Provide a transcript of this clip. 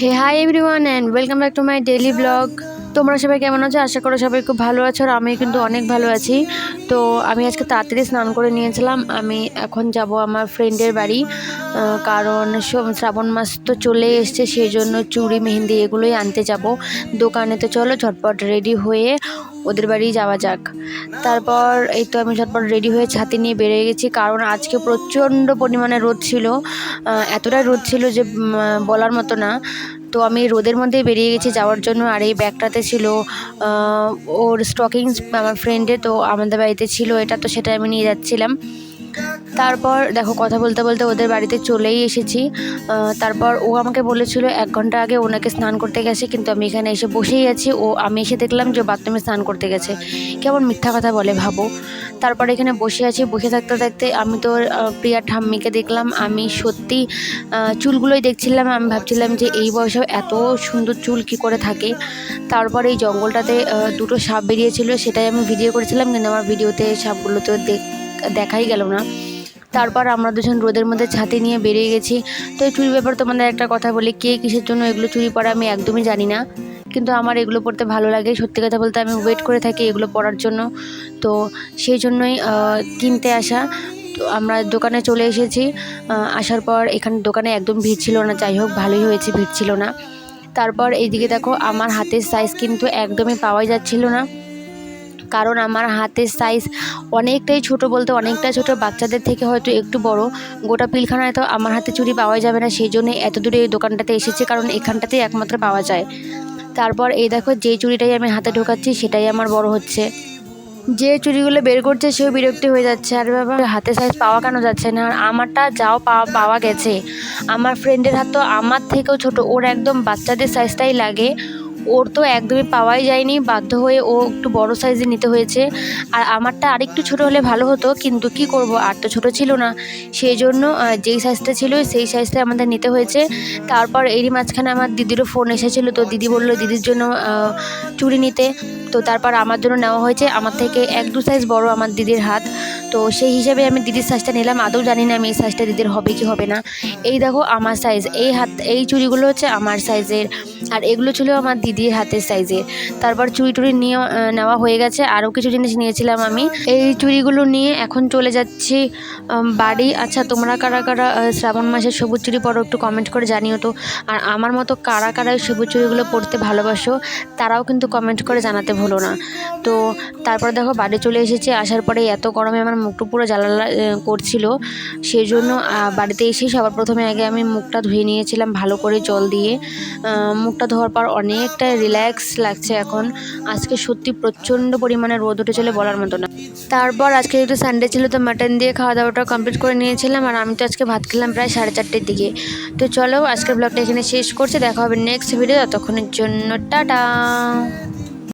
Hey hi everyone and welcome back to my daily blog. তোমরা সবাই কেমন আছো? আশা করো সবাই খুব ভালো আছো, আর আমি কিন্তু অনেক ভালো আছি। তো আমি আজকে তাড়াতাড়ি স্নান করে নিয়েছিলাম। আমি এখন যাব আমার ফ্রেন্ডের বাড়ি, কারণ শ্রাবণ মাস তো চলে এসছে, সেই জন্য চুড়ি মেহেন্দি এগুলোই আনতে যাব দোকানে। তো চলো ঝটপট রেডি হয়ে ওদের বাড়ি যাওয়া যাক। তারপর এই তো আমি ঝটপট রেডি হয়ে ছাতি নিয়ে বেরিয়ে গেছি, কারণ আজকে প্রচণ্ড পরিমাণে রোদ ছিল। এতটাই রোদ ছিল যে বলার মতো না। তো আমি রোদের মধ্যেই বেরিয়ে গেছি যাওয়ার জন্য। আর এই ব্যাগটাতে ছিল ওর স্টকিংস আমার ফ্রেন্ডে, তো আমাদের বাড়িতে ছিল এটা, তো সেটা আমি নিয়ে যাচ্ছিলাম। তারপর দেখো কথা বলতে বলতে ওদের বাড়িতে চলেই এসেছি। তারপর ও আমাকে বলেছিল 1 ঘন্টা আগে ওনাকে স্নান করতে গেছে, কিন্তু আমি এখানে এসে বসেই আছি। আমি এসে দেখলাম যে বাথরুমে স্নান করতে গেছে। কেমন মিথ্যা কথা বলে ভাবো। তারপর এখানে বসে আছি, বসে থাকতে থাকতে আমি তো প্রিয়ার ঠাম্মিকে দেখলাম। আমি সত্যি চুলগুলোই দেখছিলাম, আমি ভাবছিলাম যে এই বয়সেও এত সুন্দর চুল কি করে থাকে। তারপর এই জঙ্গলটাতে দুটো সাপ বেরিয়েছিল, সেটাই আমি ভিডিও করেছিলাম, কিন্তু আমার ভিডিওতে সাপগুলো তো দেখাই গেল না। তারপর আমরা দুজন রোদের মধ্যে ছাতি নিয়ে বেরিয়ে গেছি। তো এই চুড়ি ব্যাপার তোমাদের একটা কথা বলি, কে কিসের জন্য এগুলো চুড়ি পরা আমি একদমই জানি না, কিন্তু আমার এগুলো পরতে ভালো লাগে। সত্যি কথা বলতে আমি ওয়েট করে থাকি এগুলো পরার জন্য, তো সেই জন্যই কিনতে আসা। তো আমরা দোকানে চলে এসেছি। আসার পর এখানে দোকানে একদম ভিড় ছিল না, যাই হোক ভালোই হয়েছে ভিড় ছিল না। তারপর এইদিকে দেখো আমার হাতের সাইজ কিন্তু একদমই পাওয়াই যাচ্ছিল না, কারণ আমার হাতের সাইজ অনেকটাই ছোট, বলতে অনেকটাই ছোট, বাচ্চাদের থেকে হয়তো একটু বড়। গোটা পিলখানায় তো আমার হাতে চুড়ি পাওয়া যাবে না, সেই জন্য এত দূরে এই দোকানটাতে এসেছে, কারণ এখানটাতেই একমাত্র পাওয়া যায়। তারপর এই দেখো যে চুড়িটাই আমি হাতে ঢোকাচ্ছি সেটাই আমার বড় হচ্ছে। যে চুড়িগুলো বের করছে সেও বিরক্তি হয়ে যাচ্ছে, আর বাবা হাতে সাইজ পাওয়া কেন যাচ্ছে না। আর আমারটা যাও পাওয়া গেছে, আমার ফ্রেন্ডের হাত তো আমার থেকেও ছোট, ওর একদম বাচ্চাদের সাইজটাই লাগে, ওর তো একদমই পাওয়াই যায়নি, বাধ্য হয়ে ও একটু বড় সাইজে নিতে হয়েছে। আর আমারটা আরেকটু ছোট হলে ভালো হতো, কিন্তু কি করব, আর তো ছোট ছিল না, সেই জন্য যেই সাইজটা ছিল সেই সাইজটাই আমাদের নিতে হয়েছে। তারপর এরই মাঝখানে আমার দিদিরও ফোন এসেছিলো, তো দিদি বললো দিদির জন্য চুড়ি নিতে। তো তারপর আমার জন্য নেওয়া হয়েছে, আমার থেকে 1-2 সাইজ বড় আমার দিদির হাত, তো সেই হিসাবে আমি দিদির সাইজটা নিলাম। আদৌ জানি না আমি এই সাইজটা দিদির হবে কি হবে না। এই দেখো আমার সাইজ, এই চুড়িগুলো হচ্ছে আমার সাইজের, আর এগুলো ছিল আমার দিদির হাতের সাইজে। তারপর চুড়ি নিয়ে নেওয়া হয়ে গেছে, আরও কিছু জিনিস নিয়েছিলাম আমি। এই চুড়িগুলো নিয়ে এখন চলে যাচ্ছি বাড়ি। আচ্ছা তোমরা কারা কারা শ্রাবণ মাসের সবুজ চুড়ি পরো একটু কমেন্ট করে জানিও তো, আর আমার মতো কারা কারা সবুজ চুড়িগুলো পরতে ভালোবাসো তারাও কিন্তু কমেন্ট করে জানাতে ভুলো না। তো তারপর দেখো বাড়ি চলে এসেছি। আসার পরে এত গরমে আমার মুখটা পুরো জ্বালা করছিল, সেই জন্য বাড়িতে এসেই সবার প্রথমে আগে আমি মুখটা ধুয়ে নিয়েছিলাম ভালো করে জল দিয়ে। মুখটা ধোয়ার পর অনেকটা রিল্যাক্স লাগছে এখন। আজকে সত্যি প্রচণ্ড পরিমাণে রোদ উঠেছিল বলার মতো না। তারপর আজকে যেহেতু সানডে ছিল, তো মাটন দিয়ে খাওয়া দাওয়াটা কমপ্লিট করে নিয়েছিলাম, আর আমি তো আজকে ভাত খেলাম প্রায় 4:30টার দিকে। তো চলো আজকের ব্লগটা এখানে শেষ করছি, দেখা হবে নেক্সট ভিডিও, ততক্ষণের জন্য টাটা।